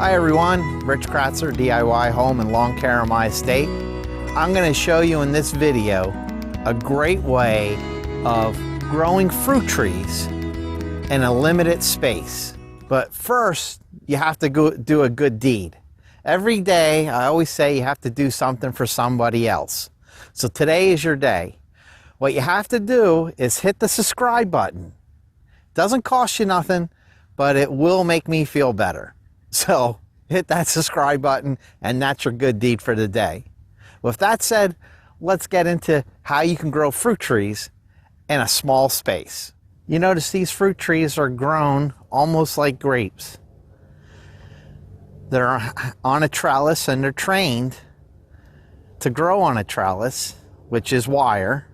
Hi everyone, Rich Kratzer, DIY Home and Lawn Care on my estate. I'm going to show you in this video a great way of growing fruit trees in a limited space. But first, you have to go do a good deed. Every day, I always say you have to do something for somebody else. So today is your day. What you have to do is hit the subscribe button. Doesn't cost you nothing, but it will make me feel better. So hit that subscribe button and that's your good deed for the day. With that said, let's get into how you can grow fruit trees in a small space. You notice these fruit trees are grown almost like grapes. They're on a trellis and they're trained to grow on a trellis, which is wire.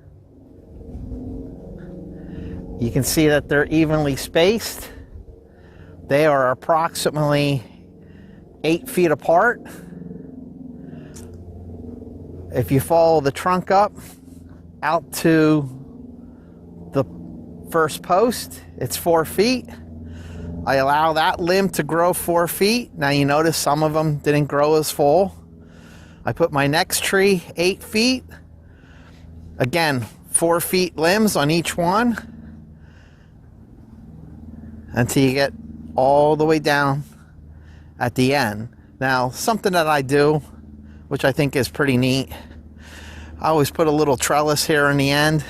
You can see that they're evenly spaced. They are approximately 8 feet apart. If you follow the trunk up out to the first post, it's 4 feet. I allow that limb to grow 4 feet. Now you notice some of them didn't grow as full. I put my next tree 8 feet. Again, 4 feet limbs on each one until you get all the way down at the end. Now, something that I do, which I think is pretty neat, I always put a little trellis here in the end,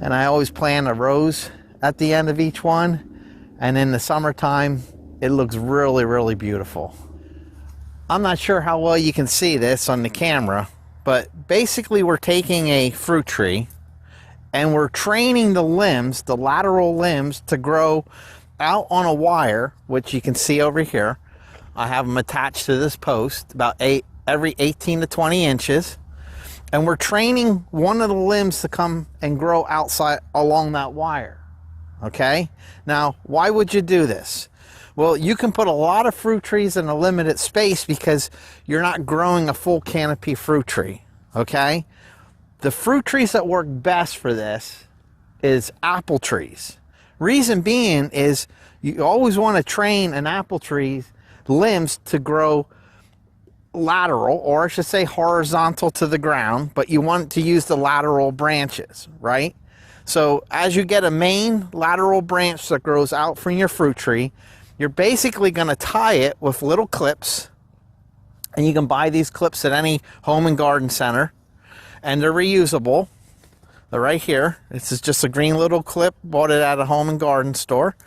and I always plant a rose at the end of each one, and in the summertime, it looks really, really beautiful. I'm not sure how well you can see this on the camera, but basically we're taking a fruit tree and we're training the limbs, the lateral limbs, to grow out on a wire, which you can see over here. I have them attached to this post about every 18 to 20 inches. And we're training one of the limbs to come and grow outside along that wire. Okay? Now, why would you do this? Well, you can put a lot of fruit trees in a limited space because you're not growing a full canopy fruit tree. Okay? The fruit trees that work best for this is apple trees. Reason being is you always want to train an apple tree's limbs to grow lateral, or I should say horizontal to the ground, but you want to use the lateral branches, right? So as you get a main lateral branch that grows out from your fruit tree, you're basically going to tie it with little clips, and you can buy these clips at any home and garden center, and they're reusable. They're right here. This is just a green little clip, bought it at a home and garden store.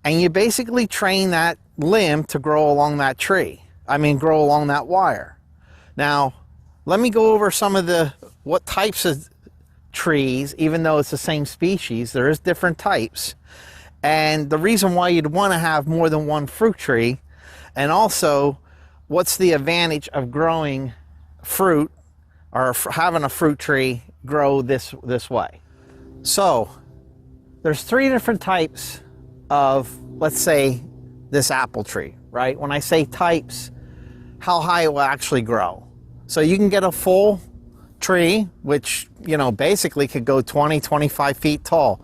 And you basically train that limb to grow along that tree. Grow along that wire. Now, let me go over some of what types of trees, even though it's the same species, there is different types. And the reason why you'd want to have more than one fruit tree, and also what's the advantage of growing fruit or having a fruit tree grow this way. So there's 3 different types of, let's say, this apple tree, right? When I say types, how high it will actually grow. So you can get a full tree, which, basically could go 20, 25 feet tall.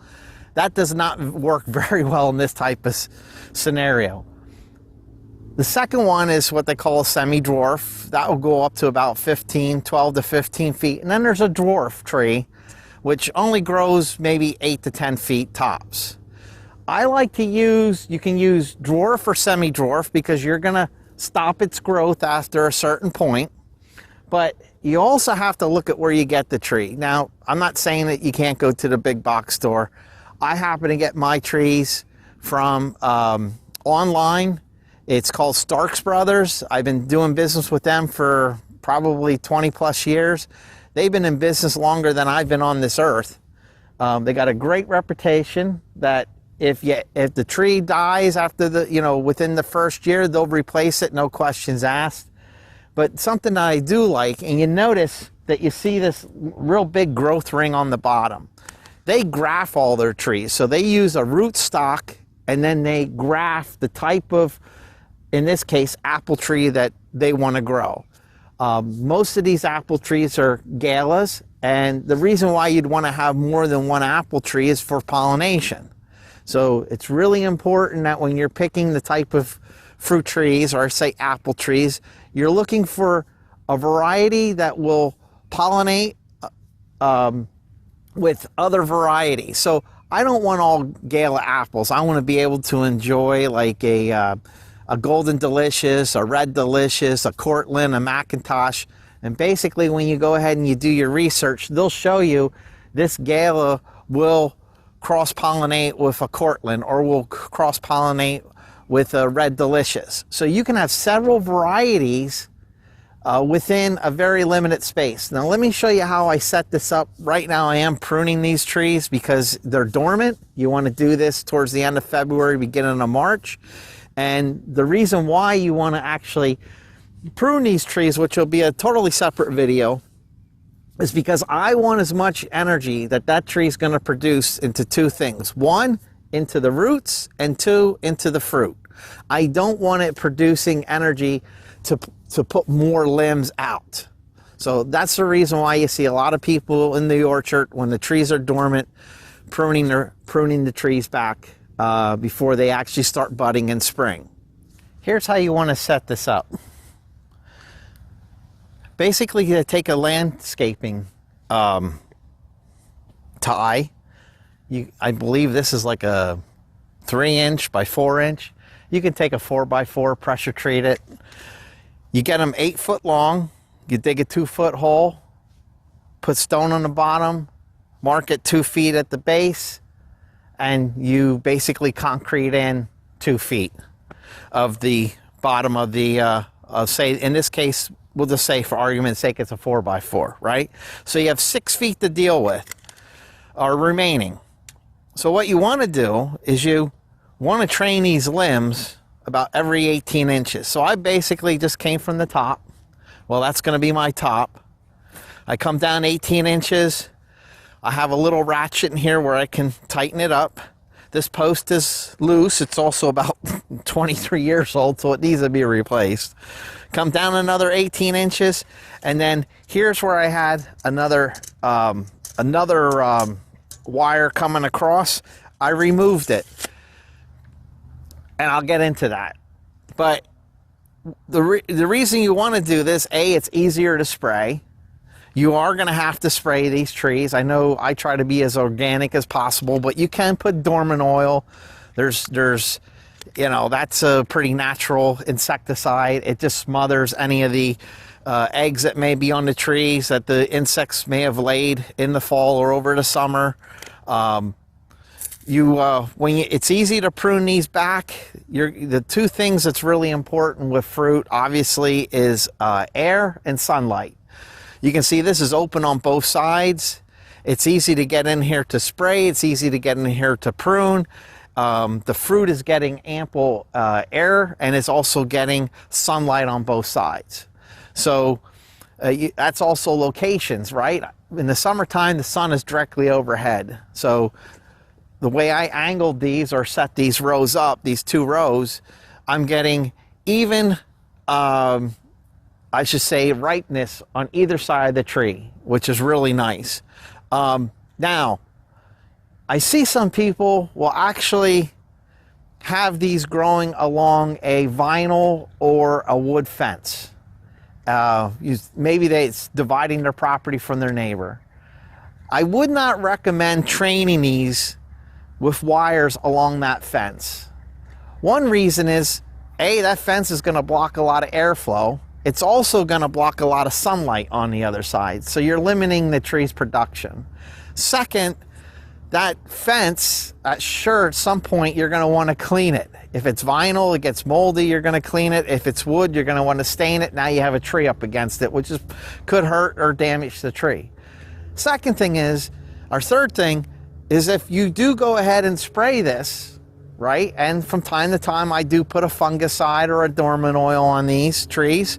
That does not work very well in this type of scenario. The second one is what they call a semi-dwarf. That will go up to about 12 to 15 feet. And then there's a dwarf tree, which only grows maybe 8 to 10 feet tops. I like to you can use dwarf or semi-dwarf because you're going to stop its growth after a certain point. But you also have to look at where you get the tree. Now, I'm not saying that you can't go to the big box store. I happen to get my trees from online. It's called Starks Brothers. I've been doing business with them for probably 20 plus years. They've been in business longer than I've been on this earth. They got a great reputation that if the tree dies after within the first year, they'll replace it, no questions asked. But something that I do like, and you notice that you see this real big growth ring on the bottom. They graft all their trees. So they use a root stock and then they graft the type of, in this case, apple tree that they want to grow. Most of these apple trees are galas, and the reason why you'd want to have more than one apple tree is for pollination. So it's really important that when you're picking the type of fruit trees, or say apple trees, you're looking for a variety that will pollinate with other varieties. So I don't want all Gala apples. I want to be able to enjoy like a Golden Delicious, a Red Delicious, a Cortland, a McIntosh. And basically when you go ahead and you do your research, they'll show you this Gala will cross-pollinate with a Cortland, or will cross-pollinate with a Red Delicious. So you can have several varieties within a very limited space. Now let me show you how I set this up. Right now I am pruning these trees because they're dormant. You want to do this towards the end of February, beginning of March. And the reason why you want to actually prune these trees, which will be a totally separate video, is because I want as much energy that tree is going to produce into two things. One, into the roots, and two, into the fruit. I don't want it producing energy to put more limbs out. So that's the reason why you see a lot of people in the orchard, when the trees are dormant, pruning the trees back before they actually start budding in spring. Here's how you want to set this up. Basically, you take a landscaping tie. I believe this is like a 3-inch by 4-inch. You can take a 4x4, pressure treat it. You get them 8 foot long. You dig a 2-foot hole, put stone on the bottom, mark it 2 feet at the base, and you basically concrete in 2 feet of the bottom of the, say, in this case, we'll just say for argument's sake, it's a 4x4, right? So you have 6 feet to deal with, or remaining. So what you want to do is you want to train these limbs about every 18 inches. So I basically just came from the top. Well, that's going to be my top. I come down 18 inches. I have a little ratchet in here where I can tighten it up. This post is loose. It's also about 23 years old, so it needs to be replaced. Come down another 18 inches, and then here's where I had another wire coming across. I removed it, and I'll get into that. But the reason you want to do this, A, it's easier to spray. You are going to have to spray these trees. I know I try to be as organic as possible, but you can put dormant oil. There's you know, that's a pretty natural insecticide. It just smothers any of the eggs that may be on the trees that the insects may have laid in the fall or over the summer. It's easy to prune these back. The two things that's really important with fruit, obviously, is air and sunlight. You can see this is open on both sides. It's easy to get in here to spray. It's easy to get in here to prune. The fruit is getting ample air, and it's also getting sunlight on both sides. So that's also locations, right? In the summertime, the sun is directly overhead. So the way I angled these or set these rows up, these 2 rows, I'm getting even, I should say, ripeness on either side of the tree, which is really nice. Now, I see some people will actually have these growing along a vinyl or a wood fence. Maybe it's dividing their property from their neighbor. I would not recommend training these with wires along that fence. One reason is, A, that fence is going to block a lot of airflow. It's also going to block a lot of sunlight on the other side, so you're limiting the tree's production. Second, that fence, sure, at some point you're going to want to clean it. If it's vinyl, it gets moldy, you're going to clean it. If it's wood, you're going to want to stain it. Now you have a tree up against it, which could hurt or damage the tree. Second thing is, our third thing is, if you do go ahead and spray this, right, and from time to time I do put a fungicide or a dormant oil on these trees,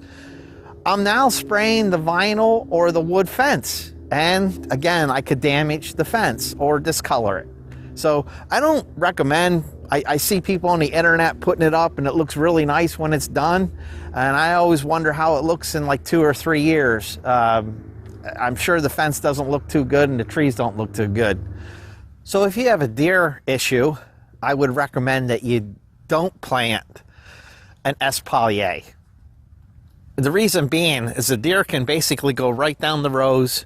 I'm now spraying the vinyl or the wood fence. And again, I could damage the fence or discolor it. So I don't recommend, I see people on the internet putting it up and it looks really nice when it's done. And I always wonder how it looks in like 2 or 3 years. I'm sure the fence doesn't look too good and the trees don't look too good. So if you have a deer issue, I would recommend that you don't plant an espalier. The reason being is the deer can basically go right down the rows.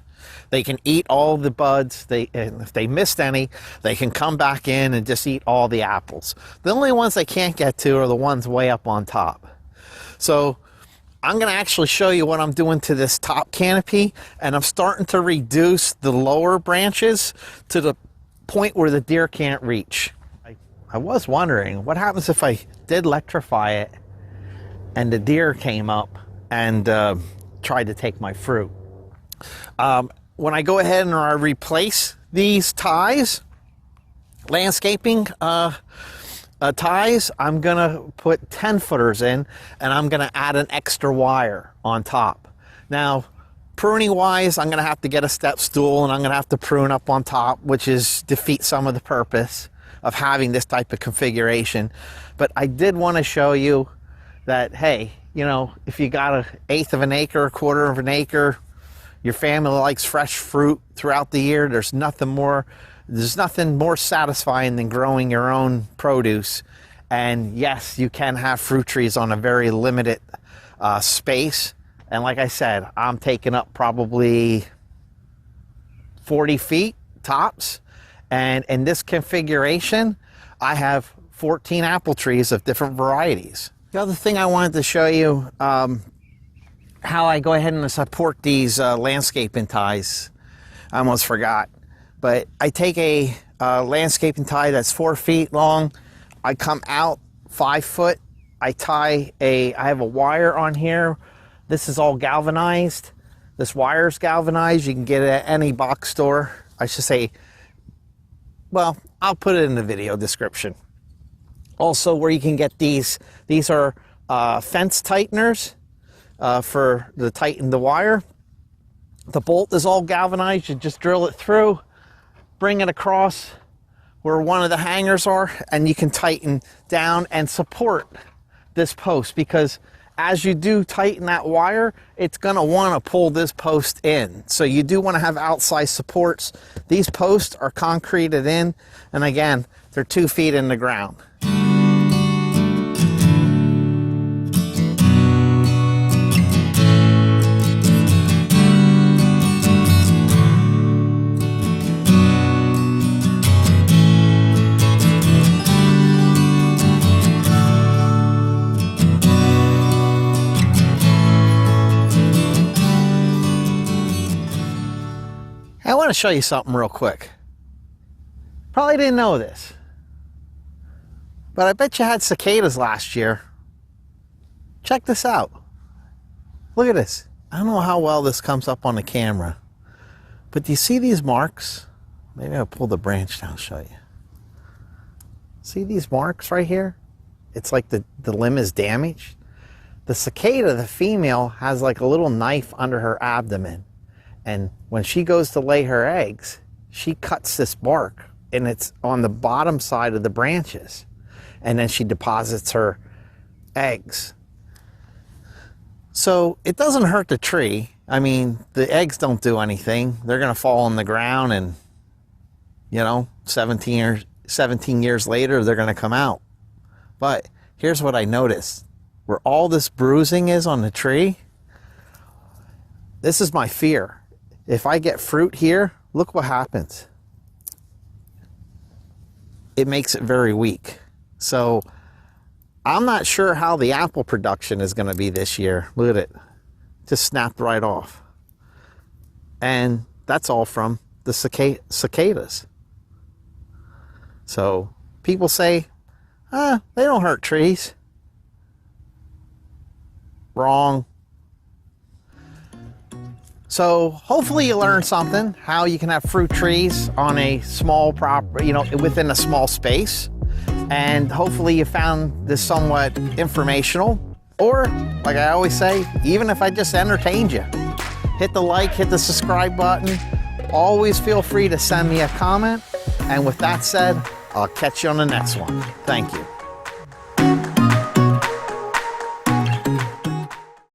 They can eat all the buds. And if they missed any, they can come back in and just eat all the apples. The only ones they can't get to are the ones way up on top. So I'm going to actually show you what I'm doing to this top canopy, and I'm starting to reduce the lower branches to the point where the deer can't reach. I was wondering what happens if I did electrify it and the deer came up and tried to take my fruit. When I go ahead and I replace these ties, landscaping ties, I'm gonna put 10-footers in, and I'm gonna add an extra wire on top. Now, pruning wise, I'm gonna have to get a step stool and I'm gonna have to prune up on top, which is defeat some of the purpose of having this type of configuration. But I did want to show you that, hey, you know, if you got 1/8 of an acre, 1/4 of an acre, your family likes fresh fruit throughout the year, there's nothing more satisfying than growing your own produce. And yes, you can have fruit trees on a very limited space. And like I said, I'm taking up probably 40 feet tops. And in this configuration, I have 14 apple trees of different varieties. The other thing I wanted to show you, how I go ahead and support these landscaping ties. I almost forgot. But I take a landscaping tie that's 4 feet long. I come out 5 foot. I have a wire on here. This is all galvanized. This wire is galvanized. You can get it at any box store. I should say, well, I'll put it in the video description. Also, where you can get these are fence tighteners to tighten the wire. The bolt is all galvanized. You just drill it through, bring it across where one of the hangers are, and you can tighten down and support this post, because as you do tighten that wire, it's going to want to pull this post in. So you do want to have outside supports. These posts are concreted in, and again, they're 2 feet in the ground. I want to show you something real quick. Probably didn't know this, but I bet you had cicadas last year. Check this out. Look at this. I don't know how well this comes up on the camera, but do you see these marks? Maybe I'll pull the branch down and show you. See these marks right here? It's like the limb is damaged. The cicada, the female, has like a little knife under her abdomen. And when she goes to lay her eggs, she cuts this bark, and it's on the bottom side of the branches. And then she deposits her eggs. So it doesn't hurt the tree. I mean, the eggs don't do anything. They're going to fall on the ground, and, you know, 17 years later, they're going to come out. But here's what I noticed. Where all this bruising is on the tree, this is my fear. If I get fruit here, look what happens. It makes it very weak. So I'm not sure how the apple production is going to be this year. Look at it. Just snapped right off. And that's all from the cicadas. So people say, they don't hurt trees. Wrong. So hopefully you learned something, how you can have fruit trees on a small property, you know, within a small space. And hopefully you found this somewhat informational, or like I always say, even if I just entertained you, hit the like, hit the subscribe button. Always feel free to send me a comment. And with that said, I'll catch you on the next one. Thank you.